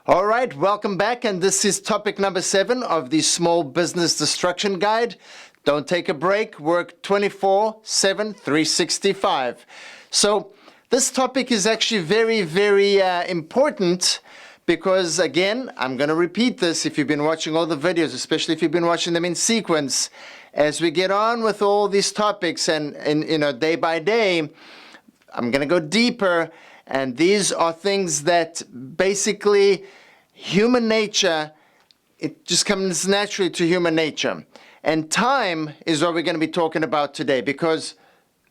All right, welcome back, and this is topic number 7 of the Small Business Destruction Guide. Don't take a break, work 24/7, 365. So this topic is actually very important because, again, I'm going to repeat this if you've been watching all the videos, especially if you've been watching them in sequence. As we get on with all these topics and day by day, I'm going to go deeper, and these are things that basically human nature, it just comes naturally to human nature. And time is what we're going to be talking about today, because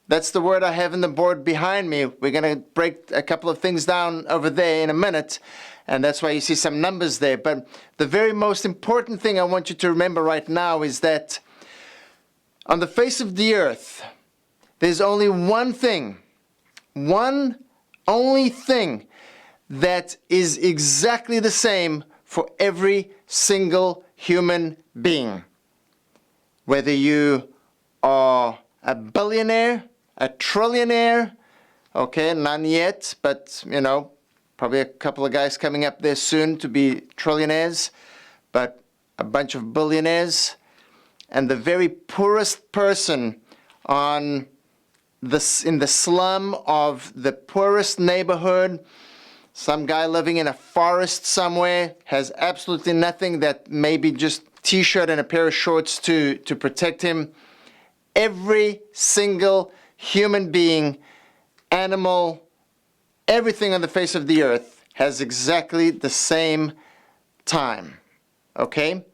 that's the word I have in the board behind me. We're going to break a couple of things down over there in a minute, and that's why you see some numbers there. But the very most important thing I want you to remember right now is that on the face of the earth, there's only one only thing that is exactly the same for every single human being. Whether you are a billionaire, a trillionaire, okay, none yet, but probably a couple of guys coming up there soon to be trillionaires, but a bunch of billionaires, and the very poorest person in the slum of the poorest neighborhood, some guy living in a forest somewhere, has absolutely nothing, that maybe just t-shirt and a pair of shorts to protect him. Every single human being, animal, everything on the face of the earth has exactly the same time. Okay?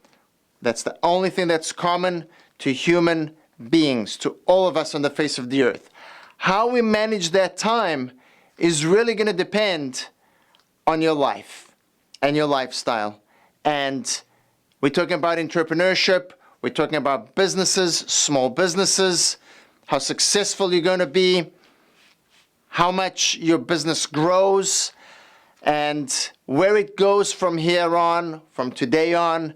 That's the only thing that's common to human beings, to all of us on the face of the earth. How we manage that time is really going to depend on your life and your lifestyle. And we're talking about entrepreneurship, we're talking about businesses, small businesses, how successful you're going to be, how much your business grows, and where it goes from here on, from today on.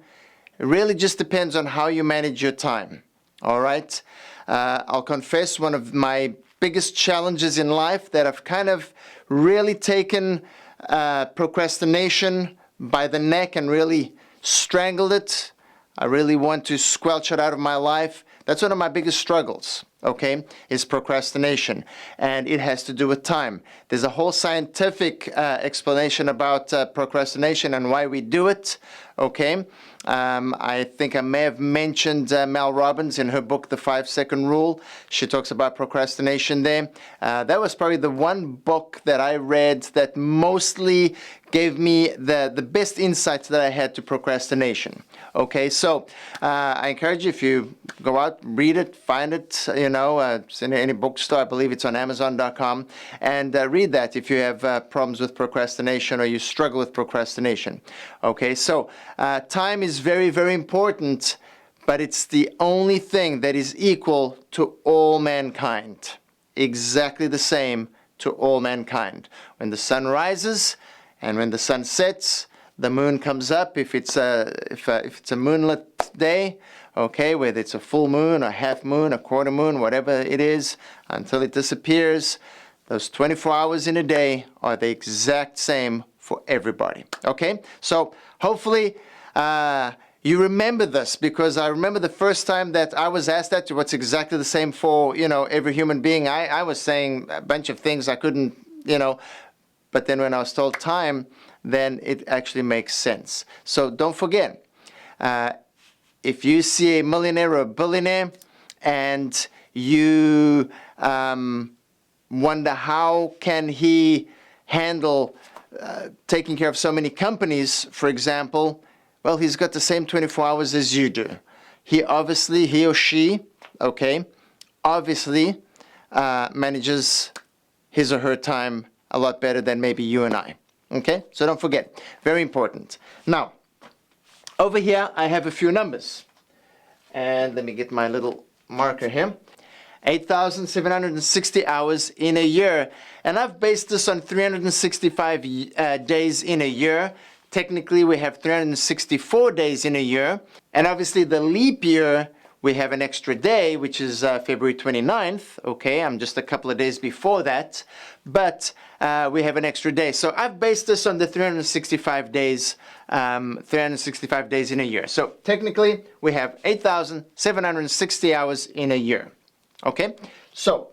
It really just depends on how you manage your time. All right? I'll confess, one of my biggest challenges in life that I've kind of really taken procrastination by the neck and really strangled it. I really want to squelch it out of my life. That's one of my biggest struggles, okay, is procrastination. And it has to do with time. There's a whole scientific explanation about procrastination and why we do it, okay. I think I may have mentioned Mel Robbins in her book, The 5-Second Rule. She talks about procrastination there. That was probably the one book that I read that mostly gave me the best insights that I had to procrastination. Okay, so I encourage you, if you go out, read it, find it, it's in any bookstore. I believe it's on Amazon.com, and read that if you have problems with procrastination or you struggle with procrastination. Okay, so time is very important, but it's the only thing that is equal to all mankind. Exactly the same to all mankind. When the sun rises and when the sun sets, the moon comes up. If it's a moonlit day, okay, whether it's a full moon, a half moon, a quarter moon, whatever it is, until it disappears, those 24 hours in a day are the exact same for everybody. Okay, so hopefully you remember this, because I remember the first time that I was asked that, what's exactly the same for every human being. I was saying a bunch of things I couldn't, but then when I was told time, then it actually makes sense. So don't forget, if you see a millionaire or a billionaire and you wonder how can he handle taking care of so many companies, for example, well, he's got the same 24 hours as you do. He or she, okay, obviously manages his or her time a lot better than maybe you and I. Okay, so don't forget, very important. Now, over here I have a few numbers, and let me get my little marker here. 8,760 hours in a year, and I've based this on 365 days in a year. Technically we have 364 days in a year, and obviously the leap year we have an extra day, which is February 29th. Okay, I'm just a couple of days before that, but we have an extra day. So I've based this on the 365 days, 365 days in a year. So technically, we have 8,760 hours in a year. Okay, so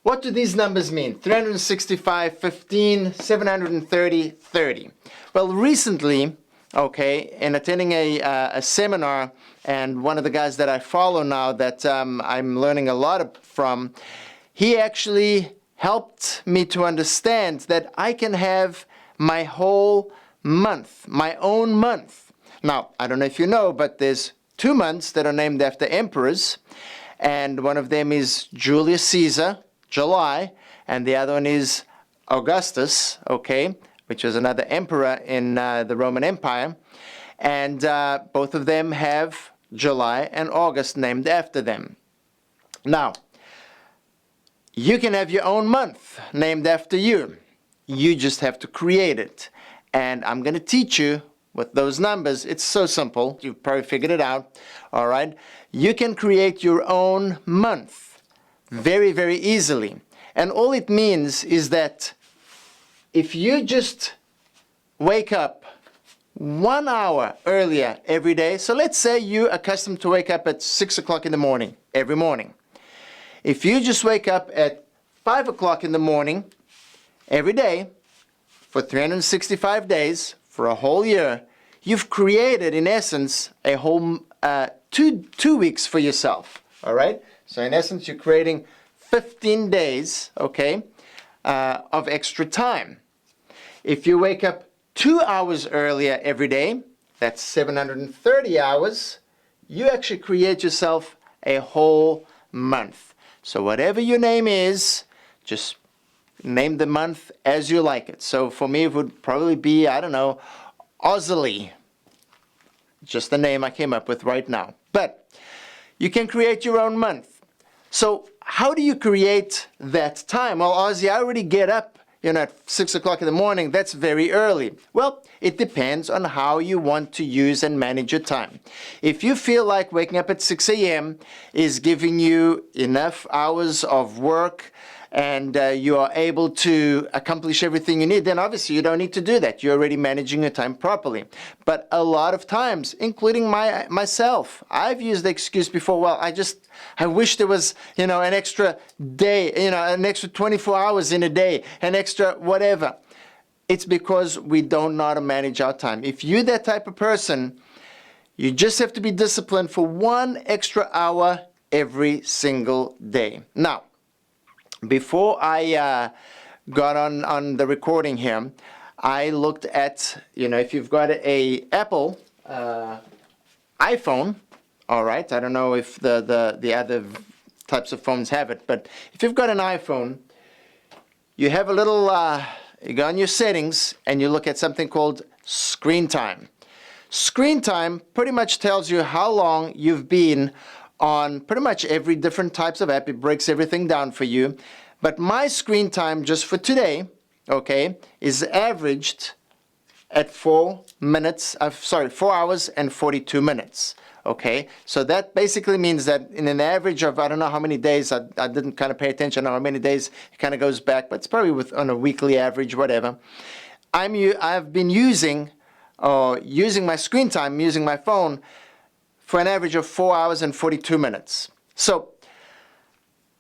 what do these numbers mean? 365, 15, 730, 30. Well, recently, okay, in attending a seminar, and one of the guys that I follow now that I'm learning a lot from, he actually helped me to understand that I can have my whole month, my own month. Now, I don't know if you know, but there's 2 months that are named after emperors, and one of them is Julius Caesar, July, and the other one is Augustus, okay, which was another emperor in the Roman Empire, and both of them have July and August named after them. Now, you can have your own month named after you. You just have to create it, and I'm going to teach you with those numbers. It's so simple. You've probably figured it out, all right? You can create your own month very, very easily, and all it means is that if you just wake up 1 hour earlier every day, so let's say you're accustomed to wake up at 6 o'clock in the morning, every morning. If you just wake up at 5 o'clock in the morning every day for 365 days, for a whole year, you've created, in essence, a whole two weeks for yourself, all right? So in essence, you're creating 15 days, okay, of extra time. If you wake up 2 hours earlier every day, that's 730 hours, you actually create yourself a whole month. So whatever your name is, just name the month as you like it. So for me, it would probably be, I don't know, Ozzy. Just the name I came up with right now. But you can create your own month. So how do you create that time? Well, Ozzy, I already get up, at 6 o'clock in the morning. That's very early. Well, it depends on how you want to use and manage your time. If you feel like waking up at 6 a.m. is giving you enough hours of work and you are able to accomplish everything you need, then obviously you don't need to do that. You're already managing your time properly. But a lot of times, including myself, I've used the excuse before, well, I wish there was, an extra day, an extra 24 hours in a day, an extra whatever. It's because we don't know how to manage our time. If you're that type of person, you just have to be disciplined for 1 extra hour every single day. Now, before I got on the recording here, I looked at, if you've got a Apple iPhone, all right, I don't know if the other types of phones have it, but if you've got an iPhone, you have a little, you go on your settings and you look at something called screen time. Screen time pretty much tells you how long you've been on pretty much every different types of app. It breaks everything down for you. But my screen time just for today, okay, is averaged at 4 hours and 42 minutes. Okay, so that basically means that in an average of, I don't know how many days, I didn't kind of pay attention on how many days it kind of goes back, but it's probably on a weekly average, whatever. I've been using my screen time, using my phone, for an average of 4 hours and 42 minutes. So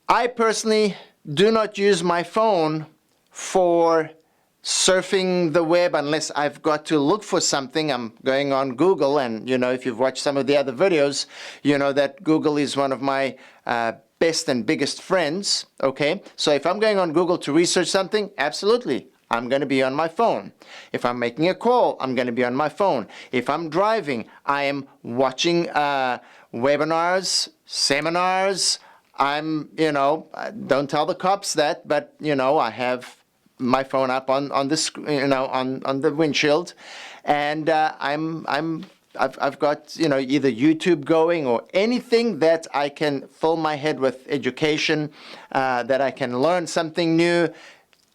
I personally do not use my phone for surfing the web unless I've got to look for something. I'm going on Google, and if you've watched some of the other videos, you know that Google is one of my best and biggest friends, okay? So if I'm going on Google to research something, absolutely, I'm going to be on my phone. If I'm making a call, I'm going to be on my phone. If I'm driving, I am watching webinars, seminars. Don't tell the cops that, but, I have my phone up on the on the windshield, and I've got either YouTube going or anything that I can fill my head with education, that I can learn something new.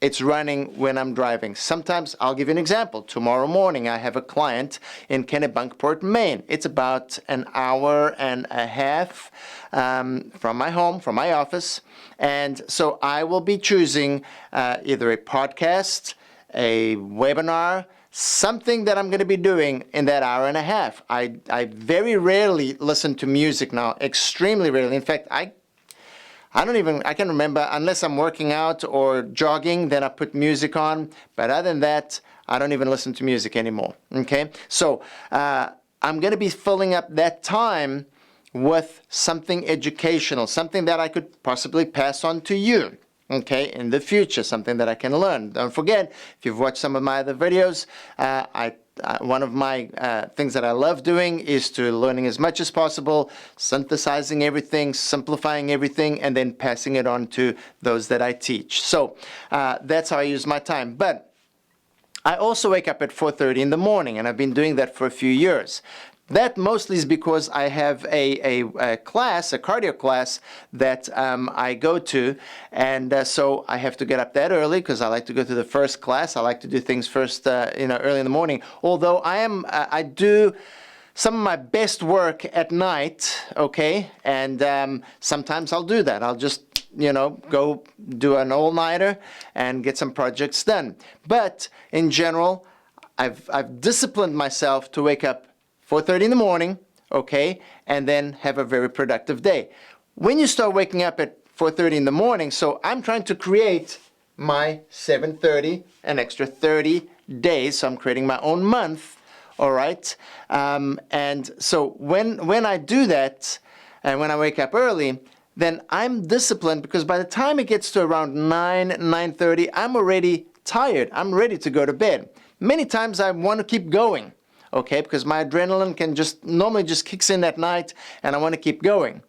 it's running when I'm driving. Sometimes, I'll give you an example. Tomorrow morning, I have a client in Kennebunkport, Maine. It's about an hour and a half from my home, from my office. And so I will be choosing either a podcast, a webinar, something that I'm going to be doing in that hour and a half. I very rarely listen to music now, extremely rarely. In fact, I can remember, unless I'm working out or jogging, then I put music on. But other than that, I don't even listen to music anymore. Okay? So I'm going to be filling up that time with something educational, something that I could possibly pass on to you. Okay, in the future, something that I can learn. Don't forget, if you've watched some of my other videos, one of my things that I love doing is to learning as much as possible, synthesizing everything, simplifying everything, and then passing it on to those that I teach. So that's how I use my time. But I also wake up at 4:30 in the morning, and I've been doing that for a few years. That mostly is because I have a class, a cardio class that I go to, and so I have to get up that early because I like to go to the first class. I like to do things first, early in the morning. Although I do some of my best work at night, okay, and sometimes I'll do that. I'll just go do an all-nighter and get some projects done. But in general, I've disciplined myself to wake up 4:30 in the morning, okay, and then have a very productive day. When you start waking up at 4:30 in the morning, so I'm trying to create my 7:30, an extra 30 days, so I'm creating my own month, all right? And so when I do that, and when I wake up early, then I'm disciplined because by the time it gets to around 9:30, I'm already tired. I'm ready to go to bed. Many times I want to keep going. Okay, because my adrenaline normally just kicks in at night and I want to keep going.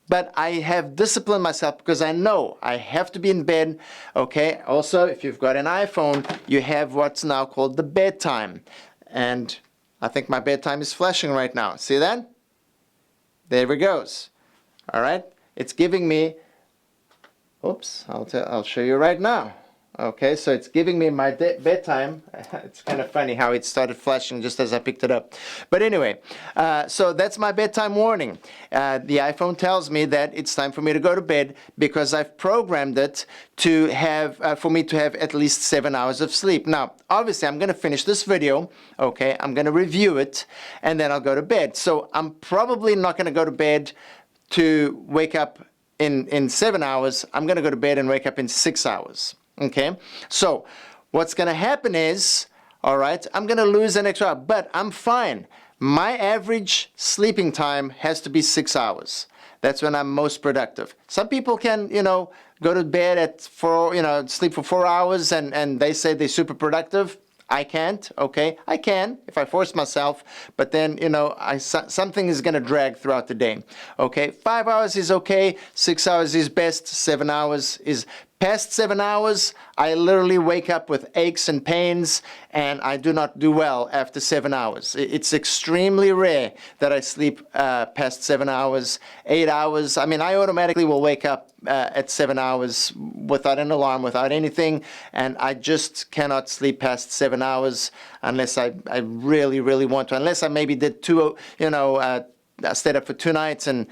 But I have disciplined myself because I know I have to be in bed. Okay, also if you've got an iPhone, you have what's now called the bedtime. And I think my bedtime is flashing right now. See that? There it goes. All right, it's giving me, oops, I'll show you right now. Okay, so it's giving me my bedtime. It's kind of funny how it started flashing just as I picked it up. But anyway, so that's my bedtime warning. The iPhone tells me that it's time for me to go to bed because I've programmed it to have, for me to have at least 7 hours of sleep. Now, obviously, I'm going to finish this video, okay? I'm going to review it, and then I'll go to bed. So I'm probably not going to go to bed to wake up in 7 hours. I'm going to go to bed and wake up in 6 hours. Okay, so what's going to happen is, all right, I'm going to lose an extra hour, but I'm fine. My average sleeping time has to be 6 hours. That's when I'm most productive. Some people can, go to bed at 4, sleep for 4 hours and they say they're super productive. I can't, okay? I can if I force myself, but then, something is going to drag throughout the day, okay? 5 hours is okay, 6 hours is best, 7 hours is past 7 hours, I literally wake up with aches and pains, and I do not do well after 7 hours. It's extremely rare that I sleep past 7 hours, 8 hours. I mean, I automatically will wake up at 7 hours without an alarm, without anything, and I just cannot sleep past 7 hours unless I really, really want to. Unless I maybe did I stayed up for 2 nights and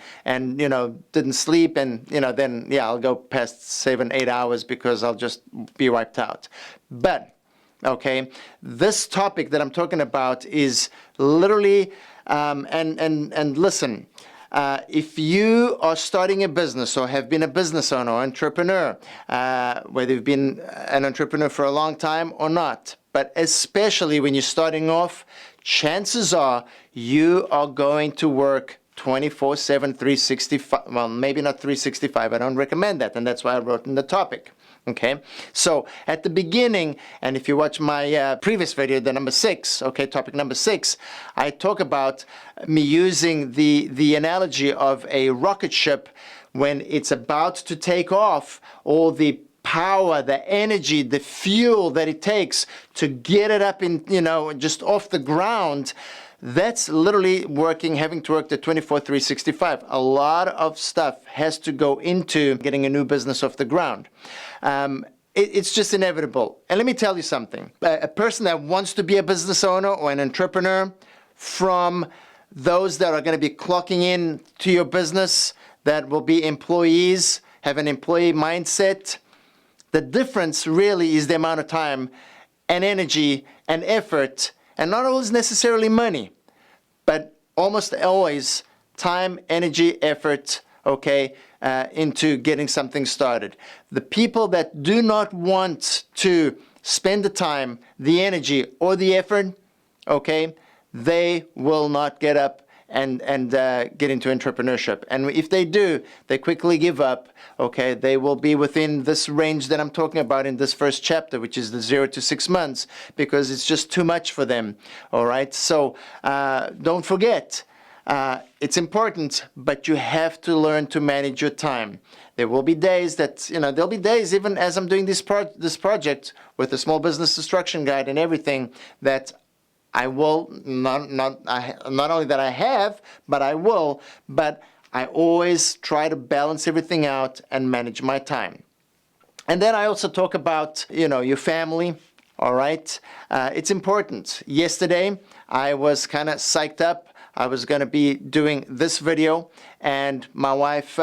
didn't sleep, and then I'll go past 7, 8 hours because I'll just be wiped out. But okay, this topic that I'm talking about is literally and listen. If you are starting a business or have been a business owner or entrepreneur, whether you've been an entrepreneur for a long time or not, but especially when you're starting off, chances are you are going to work 24/7, 365. Well, maybe not 365. I don't recommend that, and that's why I wrote in the topic. Okay, so at the beginning, and if you watch my previous video, the number 6, okay, topic number 6, I talk about me using the analogy of a rocket ship when it's about to take off, all the power, the energy, the fuel that it takes to get it up in, just off the ground. That's literally having to work the 24/365. A lot of stuff has to go into getting a new business off the ground. it's just inevitable. And let me tell you something. A person that wants to be a business owner or an entrepreneur, from those that are going to be clocking in to your business, that will be employees, have an employee mindset, the difference really is the amount of time and energy and effort, and not always necessarily money, but almost always time, energy, effort, okay, into getting something started. The people that do not want to spend the time, the energy, or the effort, okay, they will not get up and get into entrepreneurship. And if they do, they quickly give up, okay? They will be within this range that I'm talking about in this first chapter, which is the 0 to 6 months, because it's just too much for them, all right? So don't forget, it's important, but you have to learn to manage your time. There will be days that, there'll be days, even as I'm doing this project with the Small Business Instruction Guide and everything, that I will, not only that I have, but I will, but I always try to balance everything out and manage my time. And then I also talk about, your family, all right? It's important. Yesterday, I was kind of psyched up. I was going to be doing this video, and my wife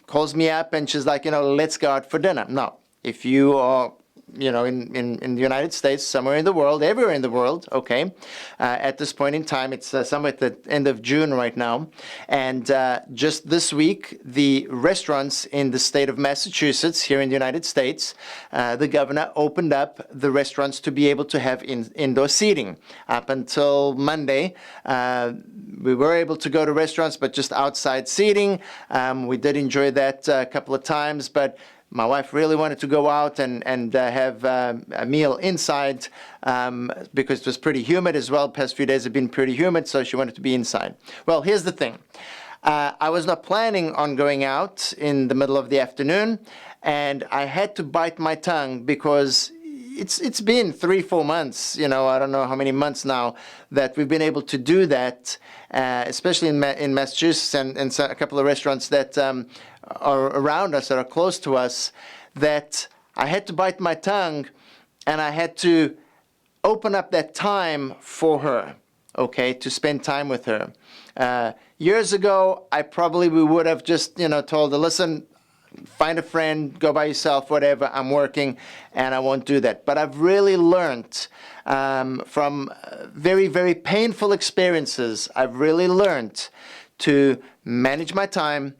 calls me up, and she's like, let's go out for dinner. Now, if you are in the United States, somewhere in the world, everywhere in the world, okay? At this point in time, it's somewhere at the end of June right now. And just this week, the restaurants in the state of Massachusetts, here in the United States, the governor opened up the restaurants to be able to have indoor seating. Up until Monday, we were able to go to restaurants, but just outside seating. We did enjoy that a couple of times, but my wife really wanted to go out and have a meal inside because it was pretty humid as well. The past few days have been pretty humid, so she wanted to be inside. Well, here's the thing. I was not planning on going out in the middle of the afternoon, and I had to bite my tongue because it's been 3-4 months, I don't know how many months now, that we've been able to do that, especially in Massachusetts and a couple of restaurants that are around us, that are close to us, that I had to bite my tongue and I had to open up that time for her, okay, to spend time with her. Years ago, we would have just, told her, listen, find a friend, go by yourself, whatever, I'm working, and I won't do that. But I've really learned from very, very painful experiences, I've really learned to manage my time,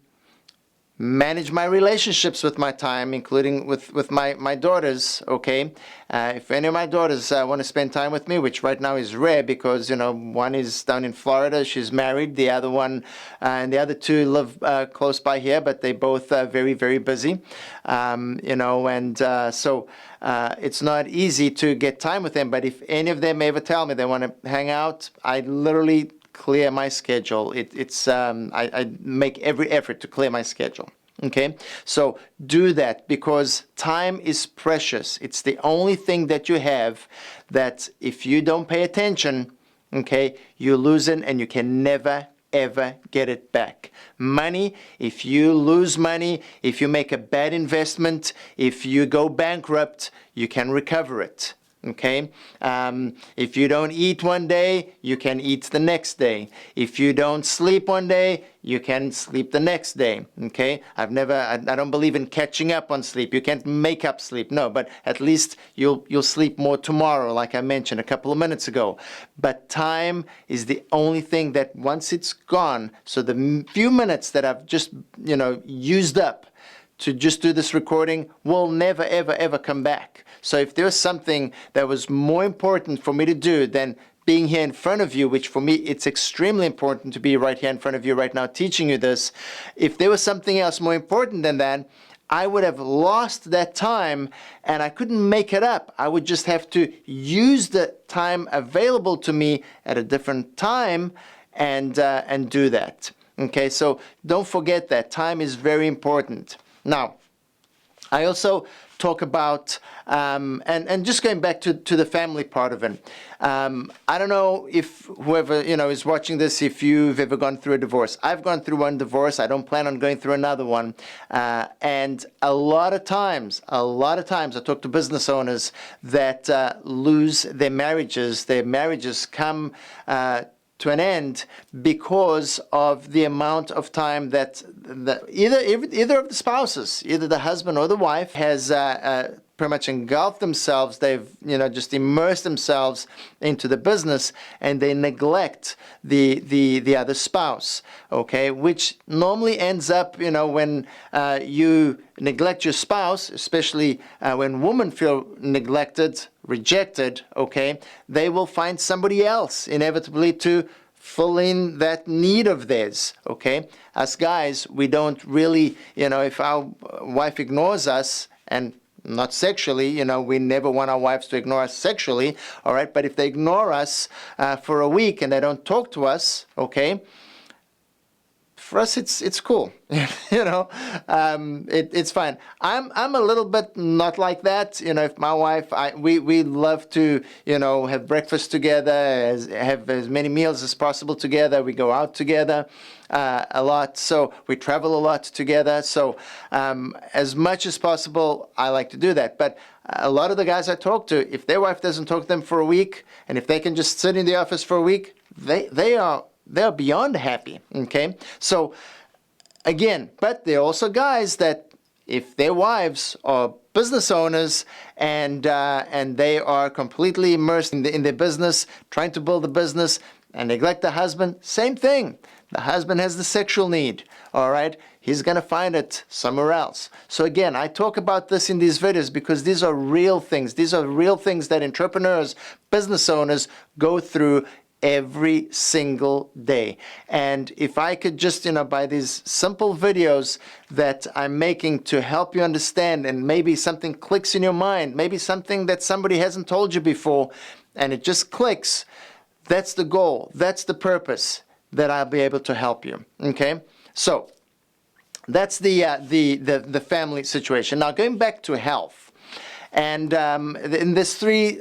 manage my relationships with my time, including with my daughters, okay? If any of my daughters want to spend time with me, which right now is rare because, one is down in Florida, she's married, the other one and the other two live close by here, but they both very, very busy, so it's not easy to get time with them. But if any of them ever tell me they want to hang out, I literally clear my schedule. I make every effort to clear my schedule. Okay, so do that, because time is precious. It's the only thing that you have that if you don't pay attention, okay, you lose it and you can never ever get it back. Money, if you lose money, if you make a bad investment, if you go bankrupt, you can recover it. Okay, if you don't eat one day, you can eat the next day. If you don't sleep one day, you can sleep the next day. Okay, I don't believe in catching up on sleep. You can't make up sleep, no, but at least you'll sleep more tomorrow, like I mentioned a couple of minutes ago. But time is the only thing that once it's gone, so the few minutes that I've just used up to just do this recording will never, ever, ever come back. So if there was something that was more important for me to do than being here in front of you, which for me, it's extremely important to be right here in front of you right now teaching you this, if there was something else more important than that, I would have lost that time and I couldn't make it up. I would just have to use the time available to me at a different time and do that. Okay, so don't forget that time is very important. Now, I also talk about, and just going back to the family part of it. I don't know if whoever, is watching this, if you've ever gone through a divorce. I've gone through one divorce. I don't plan on going through another one. And a lot of times, I talk to business owners that lose their marriages. Their marriages come to an end because of the amount of time that either of the spouses, either the husband or the wife, has pretty much engulfed themselves. They've just immersed themselves into the business, and they neglect the other spouse. Okay, which normally ends up when you neglect your spouse, especially when women feel neglected, rejected, okay, they will find somebody else inevitably to fill in that need of theirs, okay? Us guys, we don't really, if our wife ignores us, and not sexually, we never want our wives to ignore us sexually, all right? But if they ignore us for a week and they don't talk to us, okay, for us, it's cool, it's fine. I'm a little bit not like that, if my wife, we love to, have breakfast together, have as many meals as possible together. We go out together a lot, so we travel a lot together. So as much as possible, I like to do that. But a lot of the guys I talk to, if their wife doesn't talk to them for a week, and if they can just sit in the office for a week, they're beyond happy, okay? So, again, but there are also guys that if their wives are business owners and they are completely immersed in their business, trying to build a business, and neglect the husband, same thing. The husband has the sexual need, all right? He's going to find it somewhere else. So again, I talk about this in these videos because these are real things. These are real things that entrepreneurs, business owners go through every single day. And if I could just, by these simple videos that I'm making to help you understand, and maybe something clicks in your mind, maybe something that somebody hasn't told you before, and it just clicks, that's the goal, that's the purpose, that I'll be able to help you, okay? So that's the family situation. Now going back to health. And there's three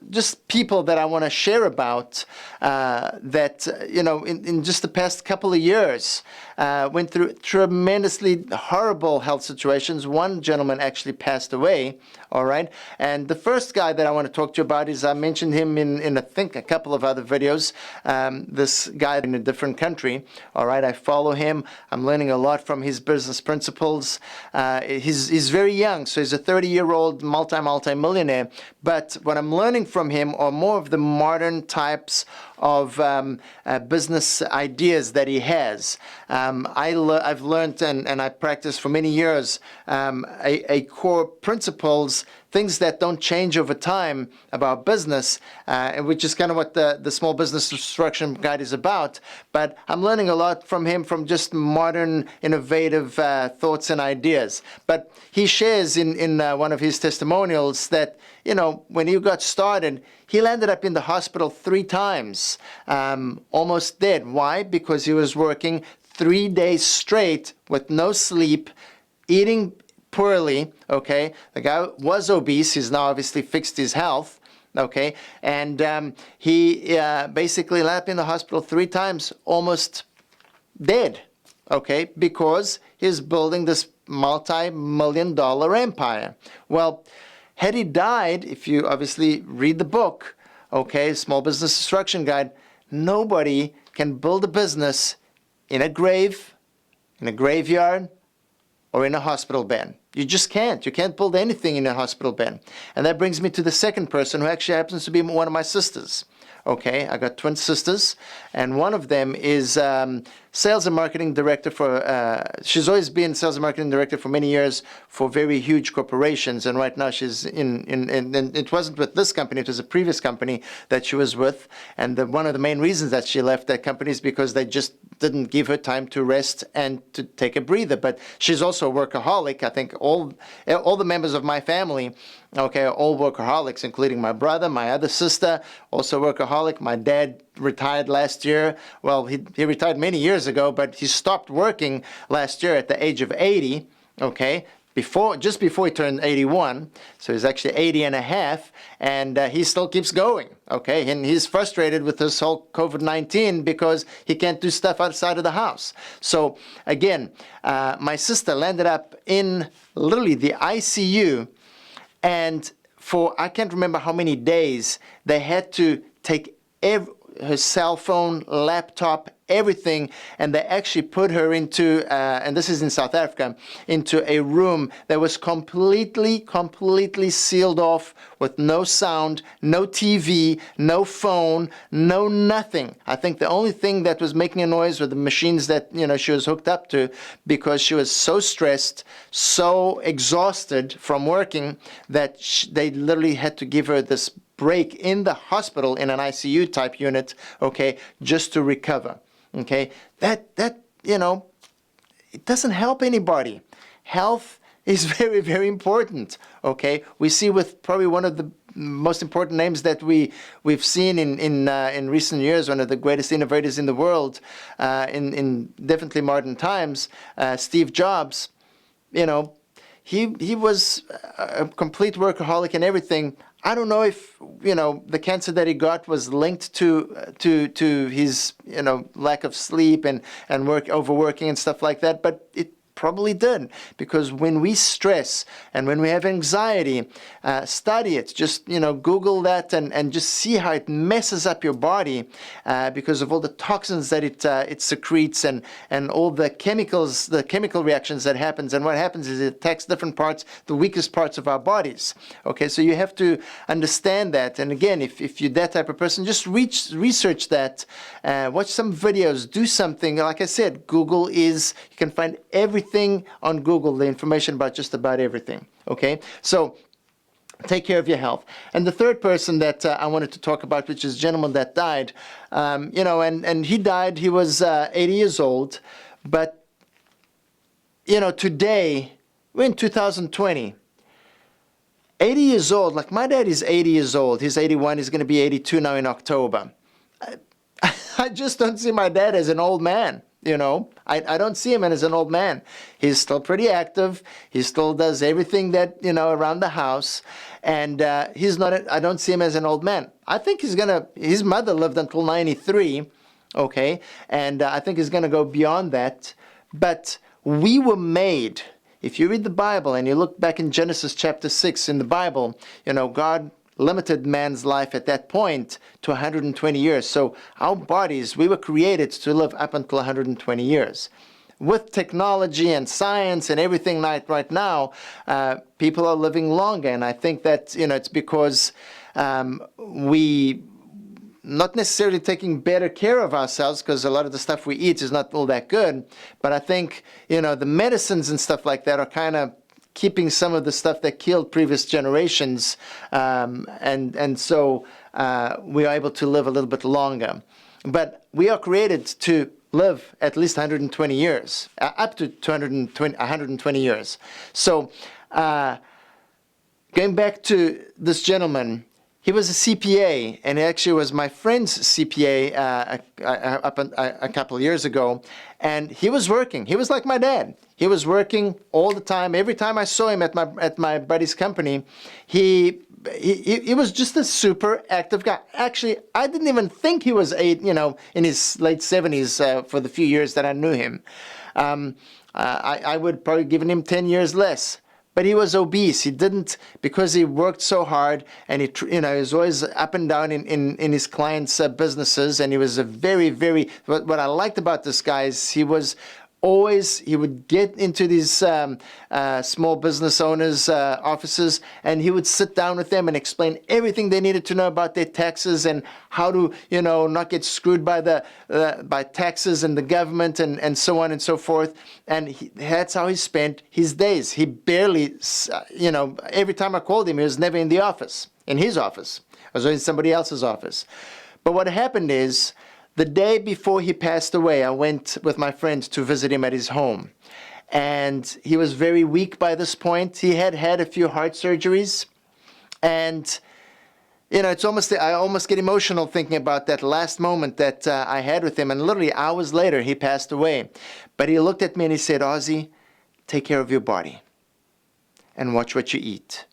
just people that I want to share about that, in just the past couple of years went through tremendously horrible health situations. One gentleman actually passed away, all right? And the first guy that I want to talk to you about is, I mentioned him in I think, a couple of other videos, this guy in a different country, all right? I follow him. I'm learning a lot from his business principles. He's very young, so he's a 30-year-old multi-millionaire, but what I'm learning from him are more of the modern types of business ideas that he has. I've learned and I practiced for many years a core principles, things that don't change over time about business, which is kind of what the Small Business Instruction Guide is about. But I'm learning a lot from him, from just modern, innovative thoughts and ideas. But he shares in one of his testimonials that, when he got started, he landed up in the hospital 3 times, almost dead. Why? Because he was working 3 days straight with no sleep, eating poorly, okay? The guy was obese. He's now obviously fixed his health, okay? And he basically landed up in the hospital 3 times, almost dead, okay? Because he's building this multi-million-dollar empire. Well, had he died, if you obviously read the book, okay, Small Business Instruction Guide, nobody can build a business in a grave, in a graveyard, or in a hospital bed. You just can't. You can't build anything in a hospital bed. And that brings me to the second person, who actually happens to be one of my sisters. Okay, I got twin sisters, and one of them is sales and marketing director for, she's always been sales and marketing director for many years for very huge corporations, and right now she's and it wasn't with this company, it was a previous company that she was with, and one of the main reasons that she left that company is because they just didn't give her time to rest and to take a breather. But she's also a workaholic. I think all the members of my family, okay, are all workaholics, including my brother, my other sister, also workaholic. My dad retired last year. Well, he retired many years ago, but he stopped working last year at the age of 80, okay? just before he turned 81, so he's actually 80 and a half, and he still keeps going, okay? And he's frustrated with this whole COVID-19 because he can't do stuff outside of the house. So again, my sister landed up in literally the ICU, and for I can't remember how many days, they had to take her cell phone, laptop, everything, and they actually put her into, and this is in South Africa, into a room that was completely sealed off with no sound, no TV, no phone, no nothing. I think the only thing that was making a noise were the machines that, she was hooked up to, because she was so stressed, so exhausted from working that they literally had to give her this break in the hospital in an ICU type unit, okay, just to recover. Okay, that it doesn't help anybody. Health is very, very important. Okay, we see with probably one of the most important names that we've seen in recent years, one of the greatest innovators in the world, in definitely modern times, Steve Jobs. He was a complete workaholic and everything. I don't know if the cancer that he got was linked to his lack of sleep and overworking and stuff like that, but it probably did, because when we stress and when we have anxiety, study it. Just Google that and just see how it messes up your body because of all the toxins that it secretes and all the chemicals, the chemical reactions that happens. And what happens is it attacks different parts, the weakest parts of our bodies. Okay, so you have to understand that. And again, if you're that type of person, just research that, watch some videos, do something. Like I said, you can find everything on Google, the information about just about everything. Okay, so take care of your health. And the third person that I wanted to talk about, which is a gentleman that died, and he died, he was 80 years old, but today, we're in 2020, 80 years old, like my dad is 80 years old, he's 81, he's going to be 82 now in October. I just don't see my dad as an old man. I don't see him as an old man. He's still pretty active. He still does everything that, around the house. And I don't see him as an old man. I think his mother lived until 93, okay? And I think he's going to go beyond that. But we were made, if you read the Bible and you look back in Genesis chapter 6 in the Bible, God limited man's life at that point to 120 years. So our bodies, we were created to live up until 120 years. With technology and science and everything right now, people are living longer. And I think that, it's because we not necessarily taking better care of ourselves, because a lot of the stuff we eat is not all that good. But I think, the medicines and stuff like that are kind of keeping some of the stuff that killed previous generations, and so we are able to live a little bit longer. But we are created to live at least 120 years, up to 120 years. So going back to this gentleman, he was a CPA, and he actually was my friend's CPA a couple of years ago, and he was working. He was like my dad. He was working all the time. Every time I saw him at my buddy's company, he was just a super active guy. Actually, I didn't even think he was in his late 70s for the few years that I knew him. I would probably given him 10 years less. But he was obese. He didn't, because he worked so hard, and he was always up and down in his clients' businesses. And he was a very, very. What I liked about this guy is he would get into these small business owners' offices, and he would sit down with them and explain everything they needed to know about their taxes and how to, not get screwed by by taxes and the government and so on and so forth. And that's how he spent his days. He barely, every time I called him, he was never in the office, in his office. I was in somebody else's office. But what happened is, the day before he passed away, I went with my friend to visit him at his home. And he was very weak by this point. He had had a few heart surgeries. And, I almost get emotional thinking about that last moment that I had with him. And literally hours later, he passed away. But he looked at me and he said, "Ozzy, take care of your body. and watch what you eat.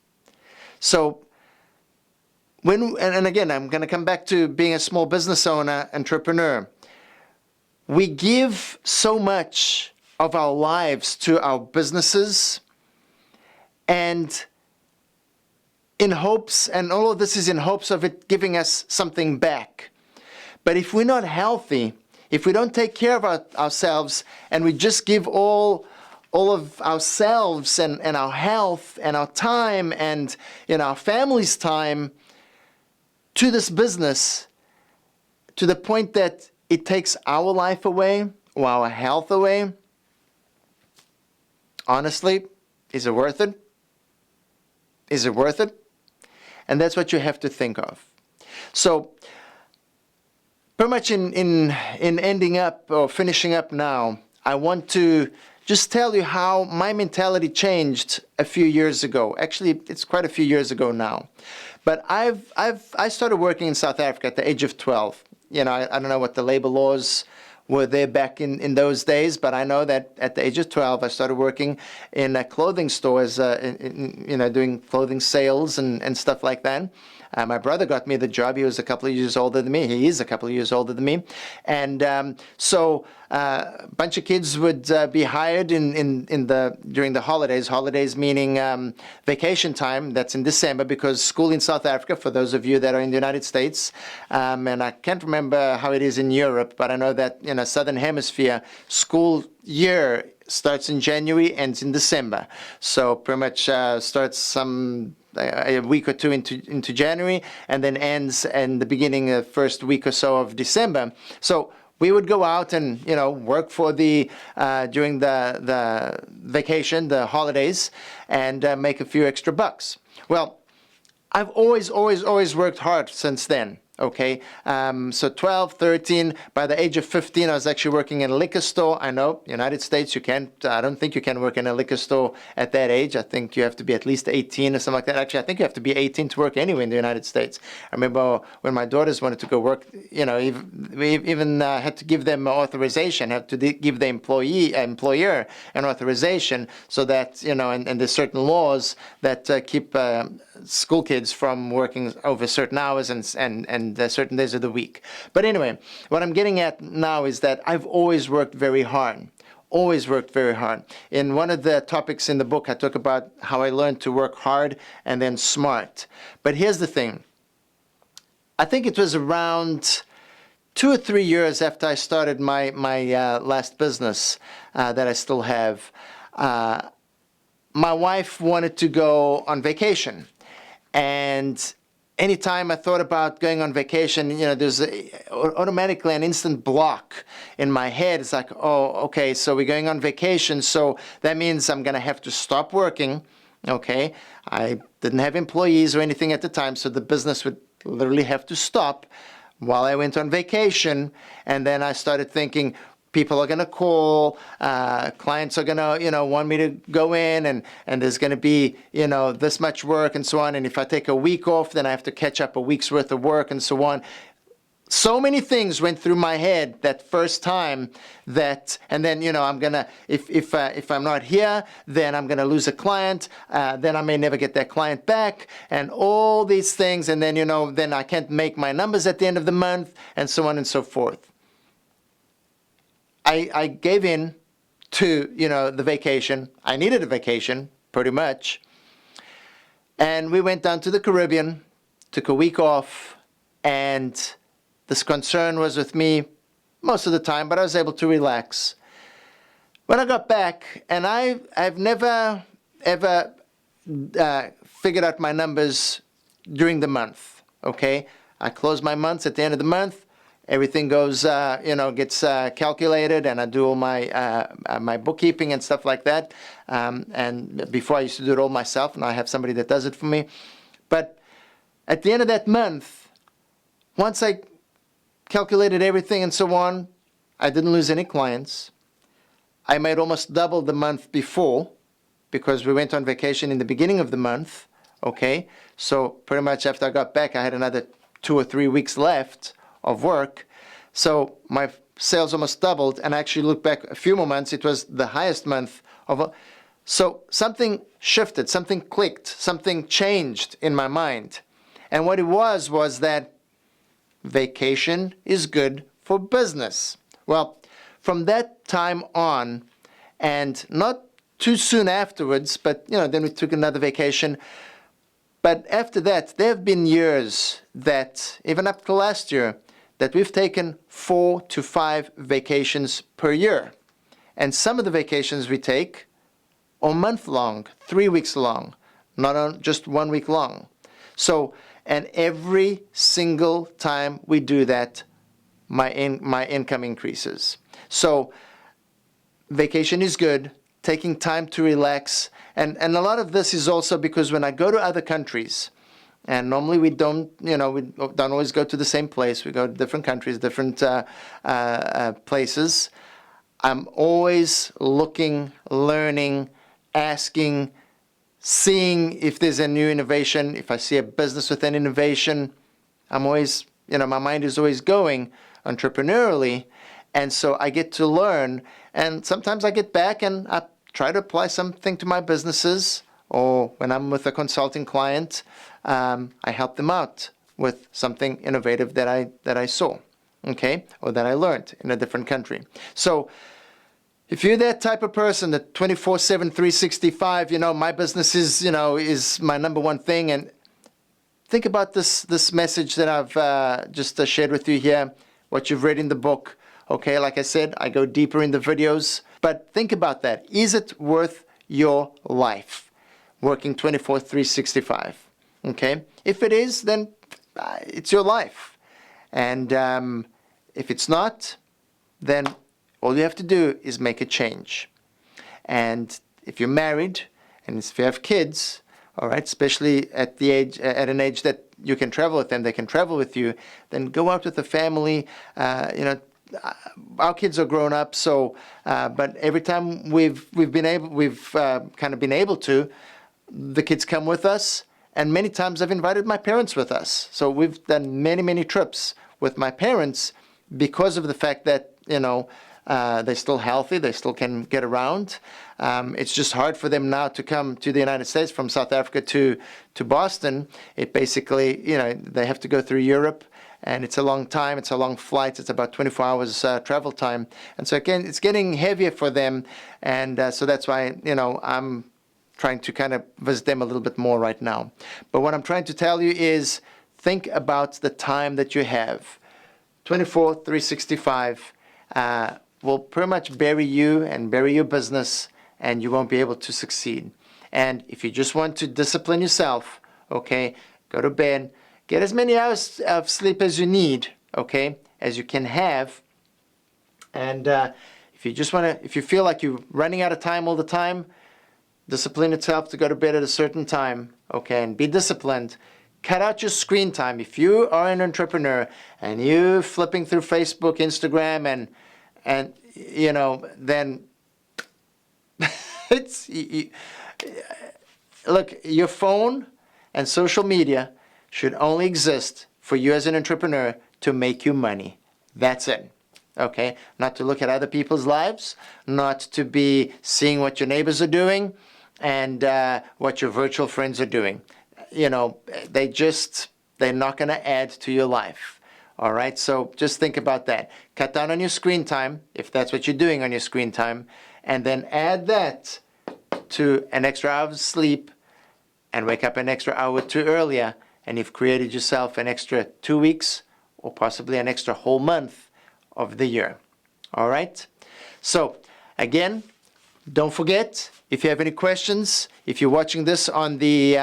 So and again, I'm going to come back to being a small business owner, entrepreneur. We give so much of our lives to our businesses, and in hopes, and all of this is in hopes of it giving us something back. But if we're not healthy, if we don't take care of ourselves, and we just give all of ourselves and our health and our time and our family's time to this business, to the point that it takes our life away or our health away, honestly, is it worth it? Is it worth it? And that's what you have to think of. So pretty much in ending up or finishing up now, I want to just tell you how my mentality changed a few years ago. Actually, it's quite a few years ago now. But I started working in South Africa at the age of 12. I don't know what the labor laws were there back in those days, but I know that at the age of 12, I started working in a clothing store as doing clothing sales and stuff like that. My brother got me the job. He was a couple of years older than me. He is a couple of years older than me. And so a bunch of kids would be hired during the holidays. Holidays meaning vacation time. That's in December, because school in South Africa, for those of you that are in the United States, and I can't remember how it is in Europe, but I know that in a Southern Hemisphere, school year starts in January, ends in December. So pretty much starts a week or two into January, and then ends in the beginning of the first week or so of December. So we would go out and work for during the vacation, the holidays, and make a few extra bucks. Well, I've always worked hard since then. Okay, so 12, 13, by the age of 15, I was actually working in a liquor store. I know, United States, I don't think you can work in a liquor store at that age. I think you have to be at least 18 or something like that. Actually, I think you have to be 18 to work anywhere in the United States. I remember when my daughters wanted to go work, we even had to give them authorization, had to give the employer an authorization, so that, and there's certain laws that keep school kids from working over certain hours and certain days of the week. But anyway, what I'm getting at now is that I've always worked very hard. Always worked very hard. In one of the topics in the book, I talk about how I learned to work hard and then smart. But here's the thing. I think it was around 2 or 3 years after I started my last business that I still have, my wife wanted to go on vacation. And anytime I thought about going on vacation, there's automatically an instant block in my head. It's like, oh, okay, so we're going on vacation, so that means I'm going to have to stop working, okay? I didn't have employees or anything at the time, so the business would literally have to stop while I went on vacation. And then I started thinking, people are going to call, clients are going to, want me to go in, and there's going to be, this much work and so on. And if I take a week off, then I have to catch up a week's worth of work and so on. So many things went through my head that first time and then, I'm going to, if I'm not here, then I'm going to lose a client. Then I may never get that client back, and all these things. And then, then I can't make my numbers at the end of the month, and so on and so forth. I gave in to, the vacation. I needed a vacation, pretty much. And we went down to the Caribbean, took a week off, and this concern was with me most of the time, but I was able to relax. When I got back, and I've never, ever figured out my numbers during the month, okay? I close my months at the end of the month. Everything goes, gets calculated, and I do all my bookkeeping and stuff like that. And before I used to do it all myself, and I have somebody that does it for me. But at the end of that month, once I calculated everything and so on, I didn't lose any clients. I made almost double the month before, because we went on vacation in the beginning of the month. Okay, so pretty much after I got back, I had another 2 or 3 weeks left of work. So my sales almost doubled, and I actually looked back a few more months, it was the highest month of So something shifted, something clicked, something changed in my mind. And what it was that vacation is good for business. Well, from that time on, and not too soon afterwards, but then we took another vacation. But after that, there have been years that, even up to last year, that we've taken 4 to 5 vacations per year. And some of the vacations we take are month long, 3 weeks long, not on just 1 week long. So, and every single time we do that, my income increases. So vacation is good, taking time to relax. And a lot of this is also because when I go to other countries, and normally we don't always go to the same place. We go to different countries, different places. I'm always looking, learning, asking, seeing if there's a new innovation. If I see a business with an innovation, I'm always, my mind is always going entrepreneurially. And so I get to learn. And sometimes I get back and I try to apply something to my businesses. Or when I'm with a consulting client, I help them out with something innovative that I saw, okay, or that I learned in a different country. So if you're that type of person, that 24/7, 365, my business is my number one thing. And think about this message that I've just shared with you here, what you've read in the book. Okay, like I said, I go deeper in the videos. But think about that. Is it worth your life, working 24/365? Okay? If it is, then it's your life. And if it's not, then all you have to do is make a change. And if you're married, and if you have kids, all right, especially at an age that you can travel with them, they can travel with you, then go out with the family. Our kids are grown up, so but every time we've kind of been able to, the kids come with us, and many times I've invited my parents with us. So we've done many trips with my parents because of the fact that they're still healthy, they still can get around. It's just hard for them now to come to the United States from South Africa to Boston. It basically, they have to go through Europe. And it's a long time, it's a long flight, it's about 24 hours travel time. And so again, it's getting heavier for them. And so that's why, I'm trying to kind of visit them a little bit more right now. But what I'm trying to tell you is, think about the time that you have. 24/365 will pretty much bury you and bury your business, and you won't be able to succeed. And if you just want to discipline yourself, okay, go to bed, get as many hours of sleep as you need, okay, as you can have. And if you feel like you're running out of time all the time, discipline yourself to go to bed at a certain time, okay, and be disciplined. Cut out your screen time. If you are an entrepreneur and you're flipping through Facebook, Instagram, and then look, your phone and social media should only exist for you as an entrepreneur to make you money. That's it. Okay? Not to look at other people's lives, not to be seeing what your neighbors are doing and what your virtual friends are doing. They're not going to add to your life. All right? So just think about that. Cut down on your screen time, if that's what you're doing on your screen time, and then add that to an extra hour of sleep and wake up an extra hour or two earlier, and you've created yourself an extra 2 weeks or possibly an extra whole month of the year. All right? So, again, don't forget, if you have any questions, if you're watching this on the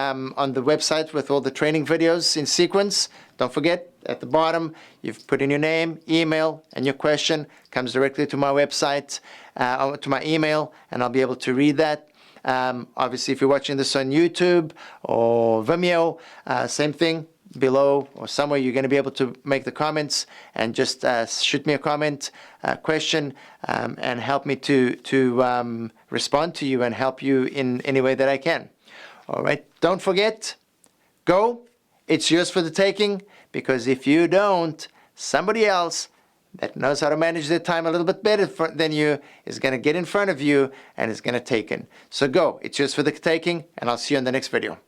website with all the training videos in sequence, don't forget, at the bottom, you've put in your name, email, and your question comes directly to my website, to my email, and I'll be able to read that. Obviously, if you're watching this on YouTube or Vimeo, same thing. Below or somewhere, you're going to be able to make the comments and just shoot me a comment, question, and help me to respond to you and help you in any way that I can. All right. Don't forget, go. It's yours for the taking, because if you don't, somebody else that knows how to manage their time a little bit better than you is going to get in front of you and is going to take it. So go. It's yours for the taking, and I'll see you in the next video.